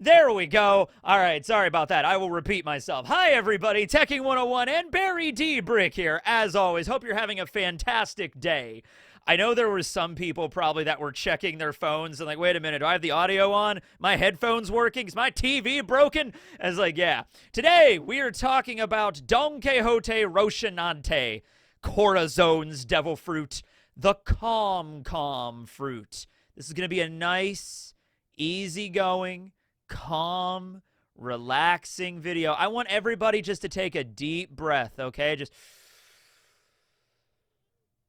There we go. All right, sorry about that. I will repeat myself. Hi, everybody. Teching 101 and Barry D. Brick here. As always, hope you're having a fantastic day. I know there were some people probably that were checking their phones and like, wait a minute, do I have the audio on? My headphones working? Is my TV broken? I was like, yeah. Today, we are talking about Don Quixote Rocinante, Corazon's devil fruit, the calm fruit. This is going to be a nice, easygoing, calm, relaxing video. I want everybody just to take a deep breath, okay? Just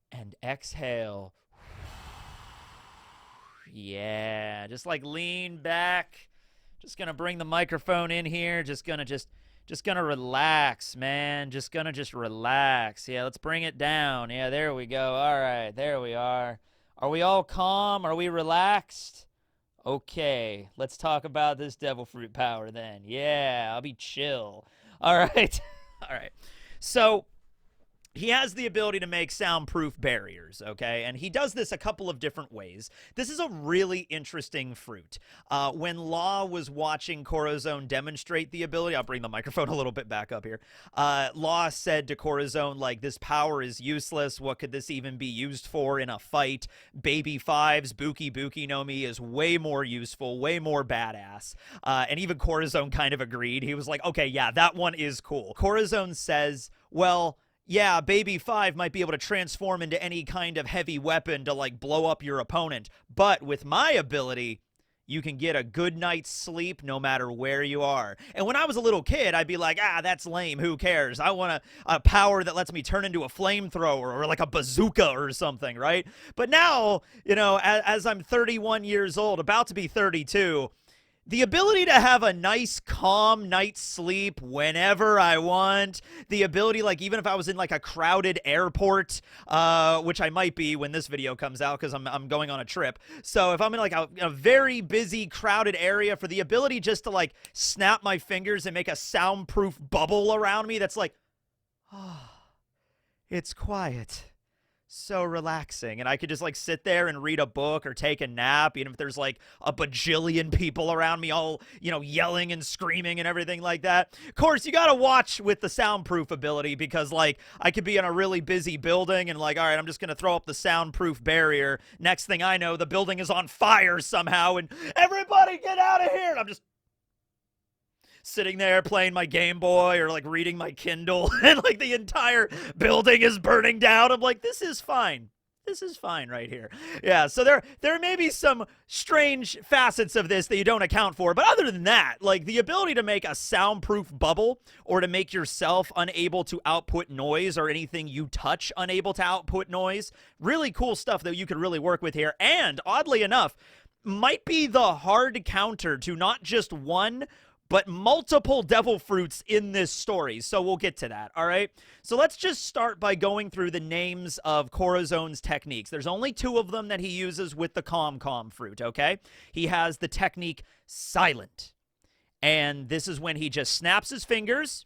and exhale. Yeah, just like lean back. Just gonna bring the microphone in here. Just gonna relax, man. Just relax. Yeah, let's bring it down. Yeah, there we go. All right, there we are. Are we all calm? Are we relaxed? Okay, let's talk about this devil fruit power then. Yeah, I'll be chill. All right. All right. So he has the ability to make soundproof barriers, okay? And he does this a couple of different ways. This is a really interesting fruit. When Law was watching Corazon demonstrate the ability, I'll bring the microphone a little bit back up here. Law said to Corazon, like, this power is useless. What could this even be used for in a fight? Baby Five's Nagi No Mi is way more useful, way more badass. And even Corazon kind of agreed. He was like, okay, yeah, that one is cool. Corazon says, well, yeah, Baby Five might be able to transform into any kind of heavy weapon to, like, blow up your opponent. But with my ability, you can get a good night's sleep no matter where you are. And when I was a little kid, I'd be like, that's lame. Who cares? I want a power that lets me turn into a flamethrower or like a bazooka or something, right? But now, you know, as I'm 31 years old, about to be 32, the ability to have a nice, calm night's sleep whenever I want. The ability, like, even if I was in, like, a crowded airport, which I might be when this video comes out because I'm going on a trip. So if I'm in, like, a very busy, crowded area, for the ability just to, like, snap my fingers and make a soundproof bubble around me that's like, it's quiet. So relaxing, and I could just like sit there and read a book or take a nap, even if there's like a bajillion people around me all, you know, yelling and screaming and everything like that. Of course, you gotta watch with the soundproof ability because, like, I could be in a really busy building and, like, all right, I'm just gonna throw up the soundproof barrier. Next thing I know, the building is on fire somehow and everybody get out of here, and I'm just sitting there playing my Game Boy or like reading my Kindle and like the entire building is burning down. I'm like, this is fine. This is fine right here. Yeah, so there may be some strange facets of this that you don't account for, but other than that, like the ability to make a soundproof bubble or to make yourself unable to output noise or anything you touch unable to output noise, really cool stuff that you could really work with here. And oddly enough, might be the hard counter to not just one, but multiple devil fruits in this story, so we'll get to that, all right? So let's just start by going through the names of Corazon's techniques. There's only two of them that he uses with the calm fruit, okay? He has the technique silent, and this is when he just snaps his fingers,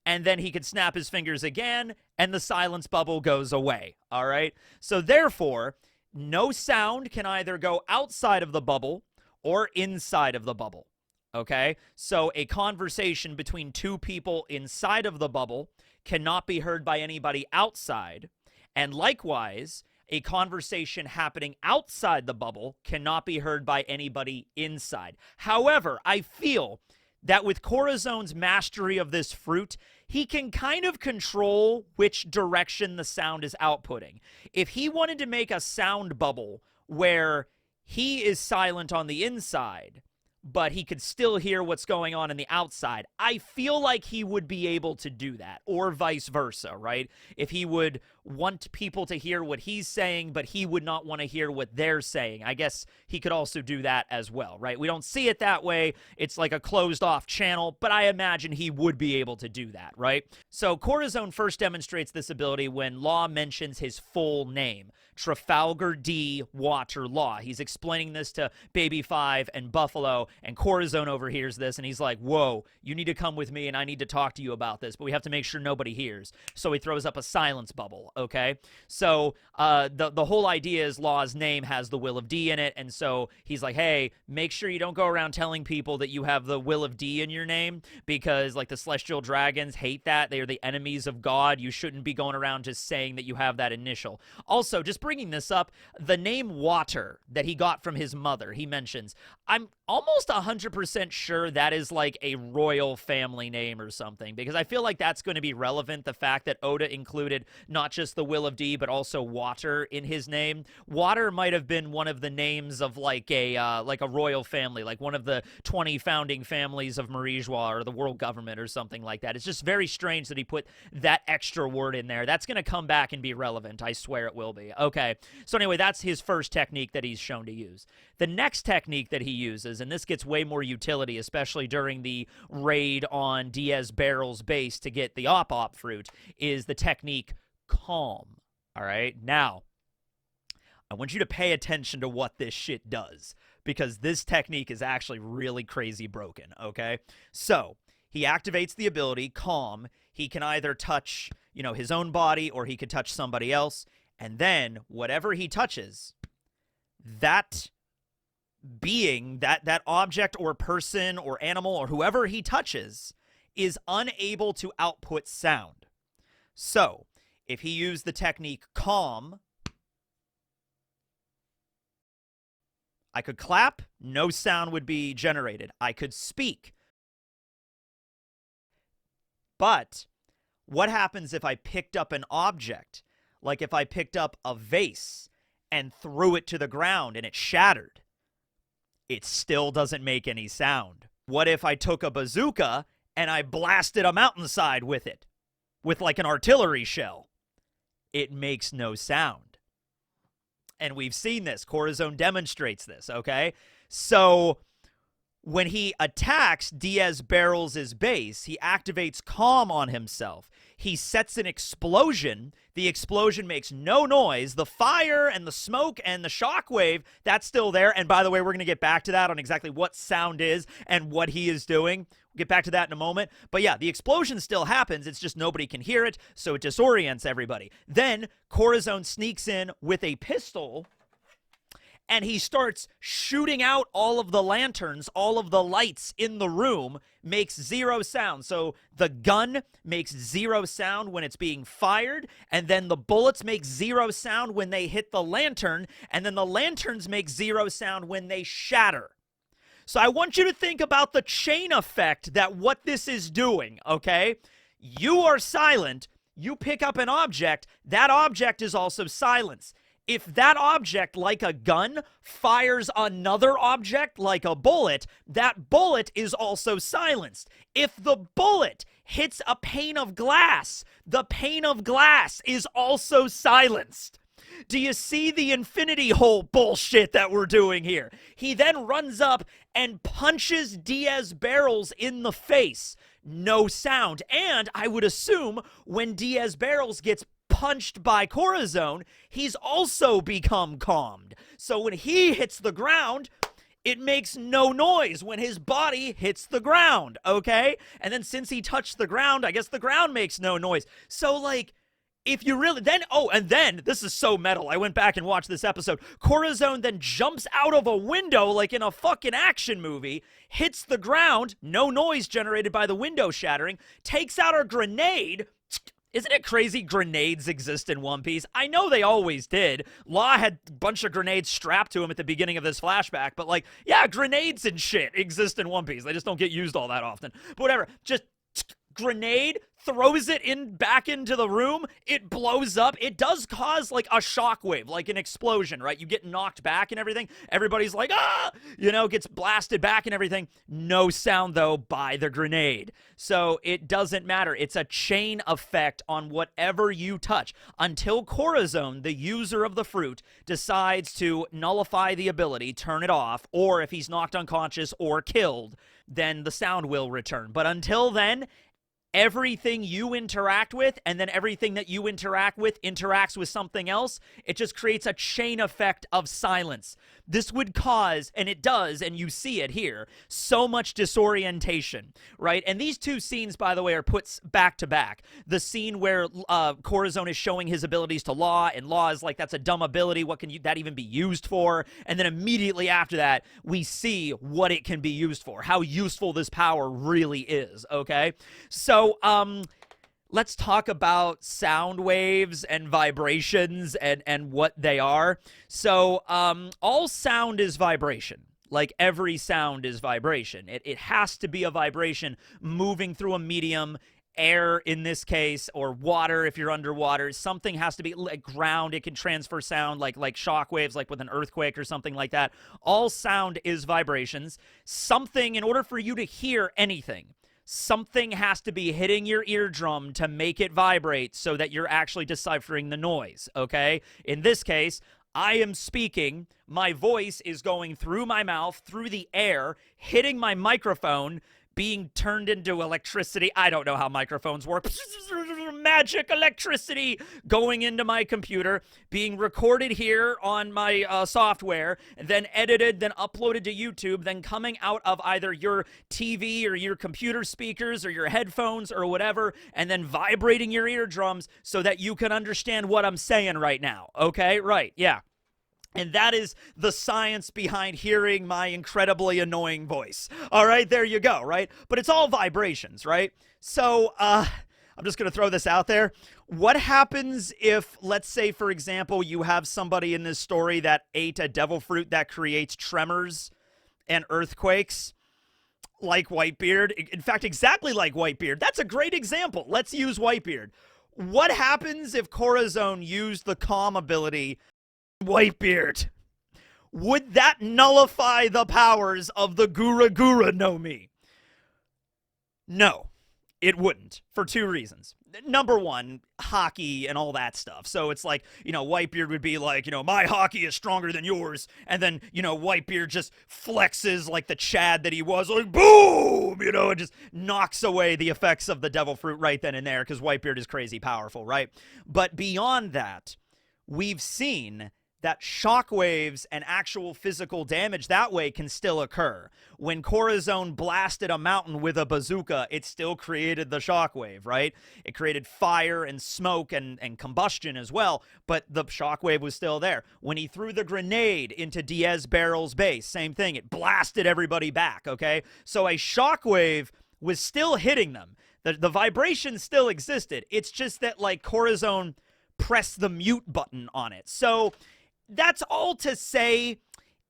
and then he can snap his fingers again, and the silence bubble goes away, all right? So therefore, no sound can either go outside of the bubble or inside of the bubble, okay? So a conversation between two people inside of the bubble cannot be heard by anybody outside, and likewise, a conversation happening outside the bubble cannot be heard by anybody inside. However, I feel that with Corazon's mastery of this fruit, he can kind of control which direction the sound is outputting. If he wanted to make a sound bubble where he is silent on the inside, but he could still hear what's going on the outside, I feel like he would be able to do that, or vice versa, right? If he would want people to hear what he's saying, but he would not want to hear what they're saying, I guess he could also do that as well, right? We don't see it that way. It's like a closed-off channel, but I imagine he would be able to do that, right? So Corazon first demonstrates this ability when Law mentions his full name, Trafalgar D. Water Law. He's explaining this to Baby Five and Buffalo, and Corazon overhears this, and he's like, whoa, you need to come with me, and I need to talk to you about this, but we have to make sure nobody hears. So he throws up a silence bubble. okay? So the whole idea is Law's name has the will of D in it, and so he's like, hey, make sure you don't go around telling people that you have the will of D in your name, because like the celestial dragons hate that. They are the enemies of God. You shouldn't be going around just saying that you have that initial. Also, just bringing this up, the name Water that he got from his mother, he mentions, I'm almost 100% sure that is like a royal family name or something, because I feel like that's going to be relevant, the fact that Oda included not just the will of D, but also Water in his name. Water might have been one of the names of like a royal family, like one of the 20 founding families of Marijois or the world government or something like that. It's just very strange that he put that extra word in there. That's going to come back and be relevant. I swear it will be. Okay, so anyway, that's his first technique that he's shown to use. The next technique that he uses, and this gets way more utility, especially during the raid on Diaz Barrel's base to get the op fruit, is the technique Calm. All right, now I want you to pay attention to what this shit does, because this technique is actually really crazy broken, okay? So he activates the ability Calm. He can either touch, you know, his own body, or he could touch somebody else, and then whatever he touches, that being, that object or person or animal or whoever he touches is unable to output sound. So if he used the technique Calm, I could clap, no sound would be generated. I could speak. But what happens if I picked up an object? Like if I picked up a vase and threw it to the ground and it shattered? It still doesn't make any sound. What if I took a bazooka and I blasted a mountainside with it? With like an artillery shell? It makes no sound. And we've seen this. Corazon demonstrates this, okay? So when he attacks Diaz Barrels' base, he activates Calm on himself. He sets an explosion. The explosion makes no noise. The fire and the smoke and the shockwave, that's still there. And by the way, we're going to get back to that on exactly what sound is and what he is doing. We'll get back to that in a moment. But yeah, the explosion still happens. It's just nobody can hear it, so it disorients everybody. Then Corazon sneaks in with a pistol, and he starts shooting out all of the lanterns, all of the lights in the room, makes zero sound. So the gun makes zero sound when it's being fired, and then the bullets make zero sound when they hit the lantern, and then the lanterns make zero sound when they shatter. So I want you to think about the chain effect that what this is doing, okay? You are silent, you pick up an object, that object is also silenced. If that object, like a gun, fires another object, like a bullet, that bullet is also silenced. If the bullet hits a pane of glass, the pane of glass is also silenced. Do you see the infinity hole bullshit that we're doing here? He then runs up and punches Diaz Barrels in the face. No sound. And I would assume when Diaz Barrels gets punched by Corazon, he's also become calmed. So when he hits the ground, it makes no noise when his body hits the ground, okay? And then since he touched the ground, I guess the ground makes no noise. So, like, if you really, then, oh, and then, this is so metal, I went back and watched this episode, Corazon then jumps out of a window like in a fucking action movie, hits the ground, no noise generated by the window shattering, takes out a grenade. Isn't it crazy grenades exist in One Piece? I know they always did. Law had a bunch of grenades strapped to him at the beginning of this flashback, but like, yeah, grenades and shit exist in One Piece. They just don't get used all that often. But whatever, just grenade, throws it back into the room, it blows up. It does cause like a shockwave, like an explosion, right? You get knocked back and everything. Everybody's like, ah, you know, gets blasted back and everything. No sound though by the grenade. So it doesn't matter. It's a chain effect on whatever you touch until Corazon, the user of the fruit, decides to nullify the ability, turn it off, or if he's knocked unconscious or killed, then the sound will return. But until then, everything you interact with, and then everything that you interact with interacts with something else. It just creates a chain effect of silence. This would cause, and it does, and you see it here, so much disorientation, right? And these two scenes, by the way, are put back to back. The scene where Corazon is showing his abilities to Law, and Law is like, that's a dumb ability. What can that even be used for? And then immediately after that, we see what it can be used for, how useful this power really is, okay? So, let's talk about sound waves and vibrations and what they are. So, all sound is vibration. Like, every sound is vibration. It has to be a vibration moving through a medium, air in this case, or water if you're underwater. Something has to be like ground. It can transfer sound like shock waves, like with an earthquake or something like that. All sound is vibrations. Something, in order for you to hear anything, something has to be hitting your eardrum to make it vibrate so that you're actually deciphering the noise, okay? In this case, I am speaking, my voice is going through my mouth, through the air, hitting my microphone, being turned into electricity. I don't know how microphones work. Magic electricity going into my computer, being recorded here on my software, then edited, then uploaded to YouTube, then coming out of either your TV or your computer speakers or your headphones or whatever, and then vibrating your eardrums so that you can understand what I'm saying right now. Okay? Right. Yeah. And that is the science behind hearing my incredibly annoying voice. All right, there you go, right? But it's all vibrations, right? So, I'm just going to throw this out there. What happens if, let's say, for example, you have somebody in this story that ate a devil fruit that creates tremors and earthquakes? Like Whitebeard. In fact, exactly like Whitebeard. That's a great example. Let's use Whitebeard. What happens if Corazon used the calm ability Whitebeard? Would that nullify the powers of the Nagi No Mi? No, it wouldn't, for two reasons. Number one, hockey and all that stuff. So it's like, Whitebeard would be like, my hockey is stronger than yours. And then, Whitebeard just flexes like the Chad that he was, like, boom, and just knocks away the effects of the devil fruit right then and there, because Whitebeard is crazy powerful, right? But beyond that, we've seen that shockwaves and actual physical damage that way can still occur. When Corazon blasted a mountain with a bazooka, it still created the shockwave, right? It created fire and smoke and combustion as well, but the shockwave was still there. When he threw the grenade into Diaz Barrel's base, same thing. It blasted everybody back, okay? So a shockwave was still hitting them. The vibration still existed. It's just that, like, Corazon pressed the mute button on it. So that's all to say,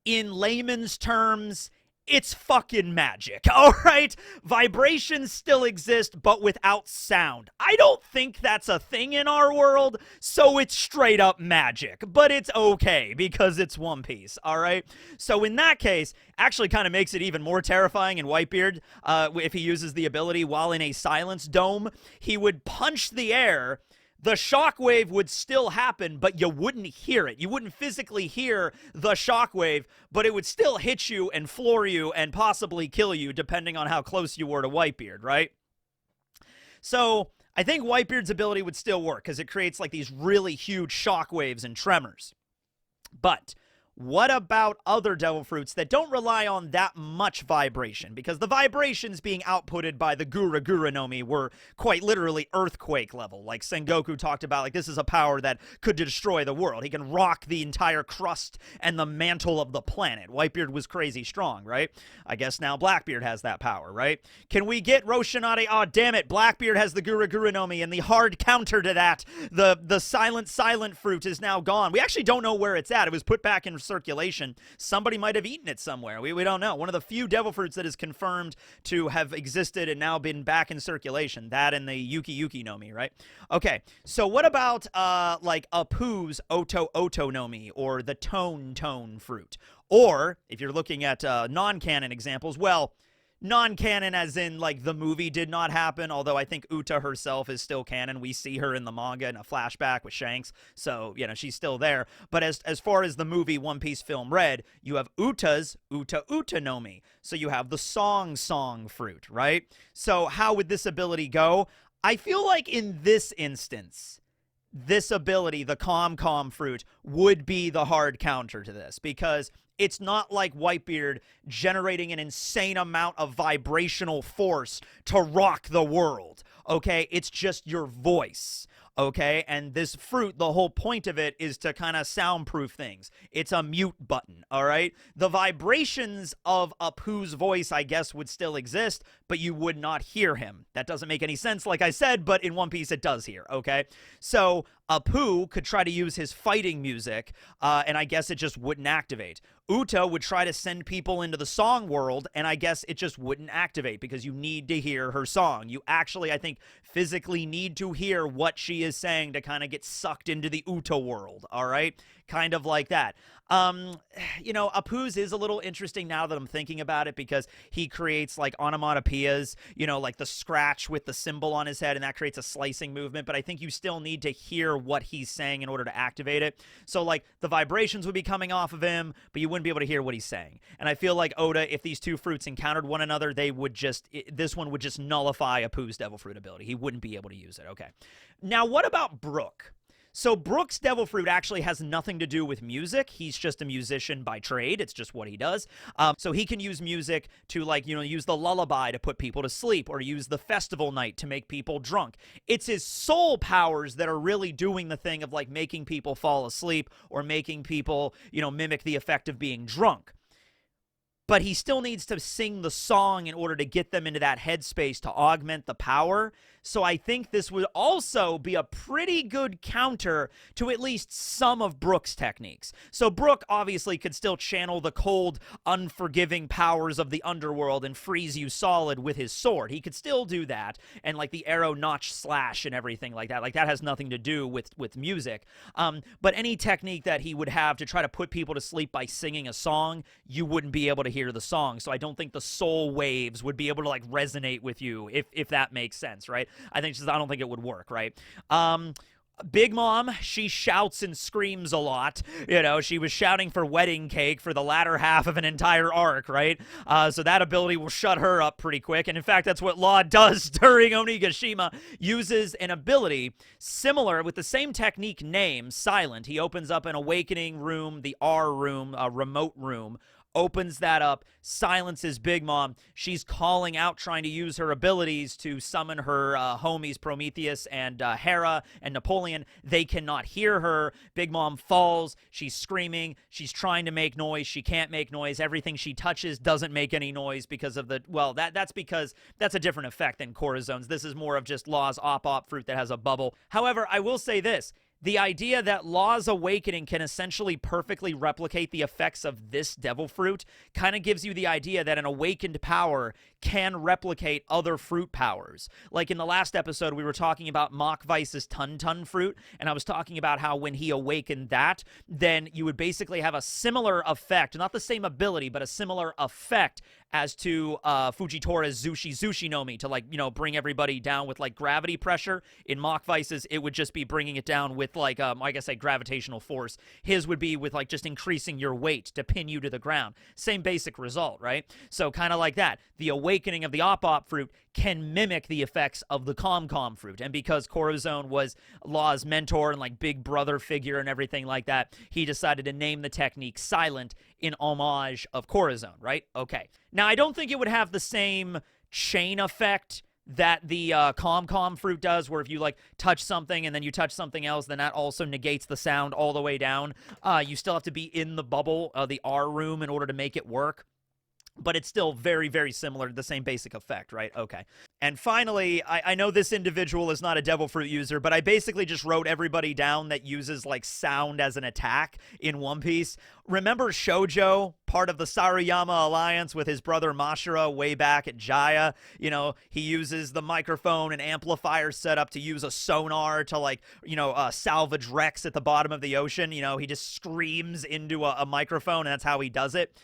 in layman's terms, it's fucking magic, all right? Vibrations still exist, but without sound. I don't think that's a thing in our world, so it's straight up magic. But it's okay, because it's One Piece, all right? So in that case, actually kind of makes it even more terrifying in Whitebeard. If he uses the ability while in a silence dome, he would punch the air. The shockwave would still happen, but you wouldn't hear it. You wouldn't physically hear the shockwave, but it would still hit you and floor you and possibly kill you, depending on how close you were to Whitebeard, right? So I think Whitebeard's ability would still work, because it creates like these really huge shockwaves and tremors. But what about other devil fruits that don't rely on that much vibration? Because the vibrations being outputted by the Nagi No Mi were quite literally earthquake level. Like Sengoku talked about, like, this is a power that could destroy the world. He can rock the entire crust and the mantle of the planet. Whitebeard was crazy strong, right? I guess now Blackbeard has that power, right? Can we get Roshinade? Oh, damn it. Blackbeard has the Nagi No Mi, and the hard counter to that, the silent fruit is now gone. We actually don't know where it's at. It was put back in circulation. Somebody might have eaten it somewhere. We don't know. One of the few devil fruits that is confirmed to have existed and now been back in circulation. That and the Yuki no Mi, right? Okay, so what about like Apu's Oto no Mi, or the Tone fruit? Or, if you're looking at non-canon examples, well, non-canon as in like the movie did not happen, although I think Uta herself is still canon. We see her in the manga in a flashback with Shanks, so she's still there. But as far as the movie One Piece film read, you have Uta's Uta no Mi, so you have the song fruit, right? So how would this ability go? I feel like in this instance, this ability, the calm fruit, would be the hard counter to this, because it's not like Whitebeard generating an insane amount of vibrational force to rock the world, okay? It's just your voice, okay? And this fruit, the whole point of it is to kind of soundproof things. It's a mute button, all right? The vibrations of Apu's voice, I guess, would still exist, but you would not hear him. That doesn't make any sense, like I said, but in One Piece it does here, okay? So Apu could try to use his fighting music, and I guess it just wouldn't activate. Uta would try to send people into the song world, and I guess it just wouldn't activate because you need to hear her song. You actually, I think, physically need to hear what she is saying to kind of get sucked into the Uta world, all right? Kind of like that. Apu's is a little interesting now that I'm thinking about it, because he creates like onomatopoeias, like the scratch with the symbol on his head, and that creates a slicing movement, but I think you still need to hear what he's saying in order to activate it. So like the vibrations would be coming off of him, but you wouldn't be able to hear what he's saying. And I feel like Oda, if these two fruits encountered one another, this one would just nullify Apu's devil fruit ability. He wouldn't be able to use it. Okay. Now, what about Brook? So Brook's devil fruit actually has nothing to do with music. He's just a musician by trade. It's just what he does. So he can use music to, like, use the lullaby to put people to sleep, or use the festival night to make people drunk. It's his soul powers that are really doing the thing of, like, making people fall asleep or making people, mimic the effect of being drunk. But he still needs to sing the song in order to get them into that headspace to augment the power. So I think this would also be a pretty good counter to at least some of Brook's techniques. So Brook obviously could still channel the cold, unforgiving powers of the underworld and freeze you solid with his sword. He could still do that, and like the arrow notch slash and everything like that. Like, that has nothing to do with music. But any technique that he would have to try to put people to sleep by singing a song, you wouldn't be able to hear the song. So I don't think the soul waves would be able to, like, resonate with you, if that makes sense, right? I don't think it would work, right? Big Mom, she shouts and screams a lot. She was shouting for wedding cake for the latter half of an entire arc, right? So that ability will shut her up pretty quick. And in fact, that's what Law does during Onigashima. Uses an ability similar with the same technique name, Silent. He opens up an awakening room, the R room, a remote room, opens that up, silences Big Mom. She's calling out, trying to use her abilities to summon her homies Prometheus and Hera and Napoleon. They cannot hear her. Big Mom falls. She's screaming. She's trying to make noise. She can't make noise. Everything she touches doesn't make any noise because of that's because that's a different effect than Corazon's. This is more of just Law's op fruit that has a bubble. However, I will say this. The idea that Law's awakening can essentially perfectly replicate the effects of this devil fruit kind of gives you the idea that an awakened power can replicate other fruit powers. Like in the last episode, we were talking about Mach Weiss's Tun fruit, and I was talking about how when he awakened that, then you would basically have a similar effect, not the same ability, but a similar effect as to Fujitori's Zushi no Mi, to, like, bring everybody down with, like, gravity pressure. In Mach Weiss's, it would just be bringing it down with, like, I guess, like, gravitational force. His would be with, like, just increasing your weight to pin you to the ground. Same basic result, right? So kind of like that. The awakening of the op fruit can mimic the effects of the calm fruit. And because Corazon was Law's mentor and, like, big brother figure and everything like that, he decided to name the technique Silent in homage of Corazon, right? Okay. Now, I don't think it would have the same chain effect that the calm fruit does, where if you, like, touch something and then you touch something else, then that also negates the sound all the way down. You still have to be in the bubble, the R room, in order to make it work. But it's still very, very similar to the same basic effect, right? Okay. And finally, I know this individual is not a devil fruit user, but I basically just wrote everybody down that uses, like, sound as an attack in One Piece. Remember Shoujo, part of the Saruyama Alliance with his brother Mashira way back at Jaya? He uses the microphone and amplifier setup to use a sonar to, like, salvage wrecks at the bottom of the ocean. He just screams into a microphone, and that's how he does it.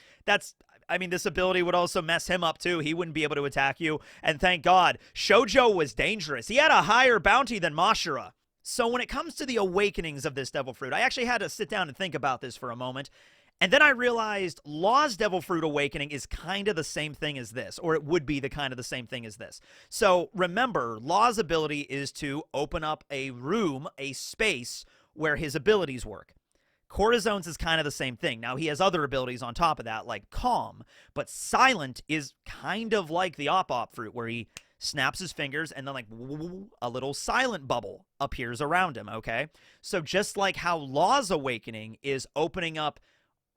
I mean, this ability would also mess him up too. He wouldn't be able to attack you. And thank God, Shoujo was dangerous. He had a higher bounty than Mashura. So when it comes to the awakenings of this Devil Fruit, I actually had to sit down and think about this for a moment. And then I realized Law's Devil Fruit Awakening is kind of the same thing as this, or it would be the kind of the same thing as this. So remember, Law's ability is to open up a room, a space, where his abilities work. Corazon's is kind of the same thing. Now, he has other abilities on top of that, like Calm, but Silent is kind of like the Op Fruit, where he snaps his fingers, and then like a little silent bubble appears around him, okay? So just like how Law's Awakening is opening up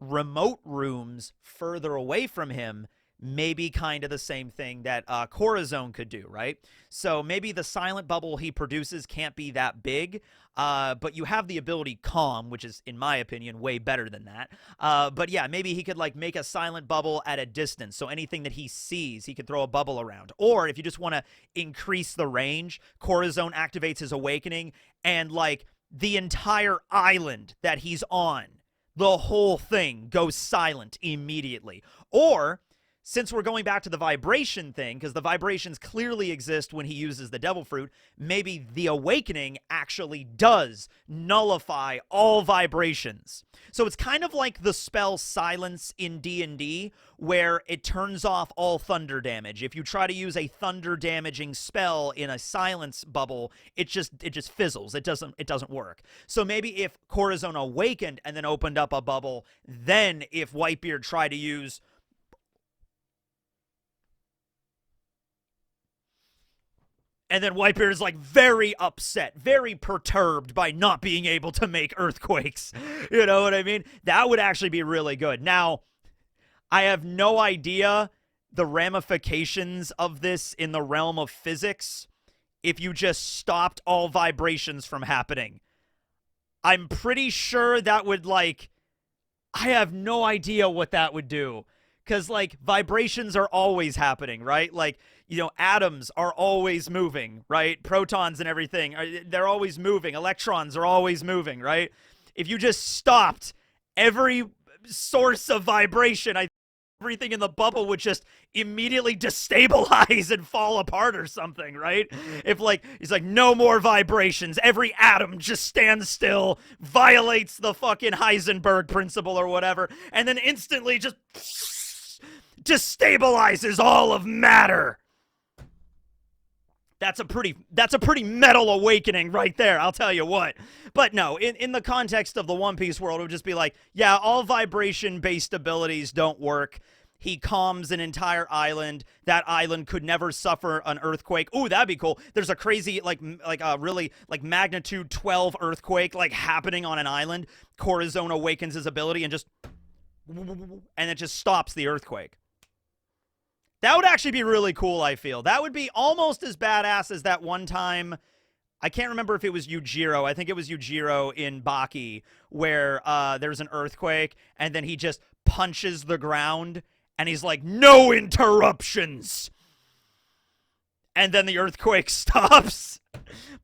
remote rooms further away from him, maybe kind of the same thing that Corazon could do, right? So maybe the silent bubble he produces can't be that big, but you have the ability Calm, which is, in my opinion, way better than that. But yeah, maybe he could like make a silent bubble at a distance, so anything that he sees, he could throw a bubble around. Or if you just want to increase the range, Corazon activates his Awakening, and like the entire island that he's on, the whole thing goes silent immediately. Or, since we're going back to the vibration thing, because the vibrations clearly exist when he uses the Devil Fruit, maybe the Awakening actually does nullify all vibrations. So it's kind of like the spell Silence in D&D, where it turns off all thunder damage. If you try to use a thunder damaging spell in a silence bubble, it just fizzles. It doesn't work. So maybe if Corazon awakened and then opened up a bubble, then if Whitebeard tried to use... And then Whitebeard is like very upset, very perturbed by not being able to make earthquakes. You know what I mean? That would actually be really good. Now, I have no idea the ramifications of this in the realm of physics if you just stopped all vibrations from happening. I'm pretty sure that would like... I have no idea what that would do. Because, like, vibrations are always happening, right? Like, you know, atoms are always moving, right? Protons and everything, they're always moving. Electrons are always moving, right? If you just stopped every source of vibration, everything in the bubble would just immediately destabilize and fall apart or something, right? If, like, he's like, no more vibrations. Every atom just stands still, violates the fucking Heisenberg principle or whatever, and then instantly just... destabilizes all of matter. That's a pretty metal awakening right there, I'll tell you what. But no, in the context of the One Piece world, it would just be like, yeah, all vibration-based abilities don't work. He calms an entire island. That island could never suffer an earthquake. Ooh, that'd be cool. There's a crazy, like a really, like, magnitude 12 earthquake, like, happening on an island. Corazon awakens his ability and just... and it just stops the earthquake. That would actually be really cool, I feel. That would be almost as badass as that one time, I can't remember if it was Yujiro. I think it was Yujiro in Baki, where there's an earthquake, and then he just punches the ground, and he's like, no interruptions! And then the earthquake stops.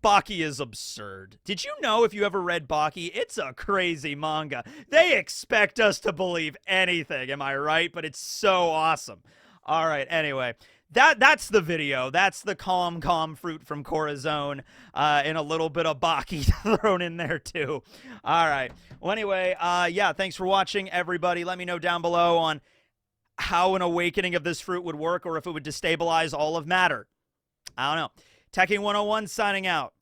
Baki is absurd. Did you know, if you ever read Baki, it's a crazy manga. They expect us to believe anything, am I right? But it's so awesome. All right, anyway, that's the video. That's the calm fruit from Corazon, and a little bit of Baki thrown in there too. All right. Well, anyway, yeah, thanks for watching, everybody. Let me know down below on how an awakening of this fruit would work, or if it would destabilize all of matter. I don't know. Teching 101 signing out.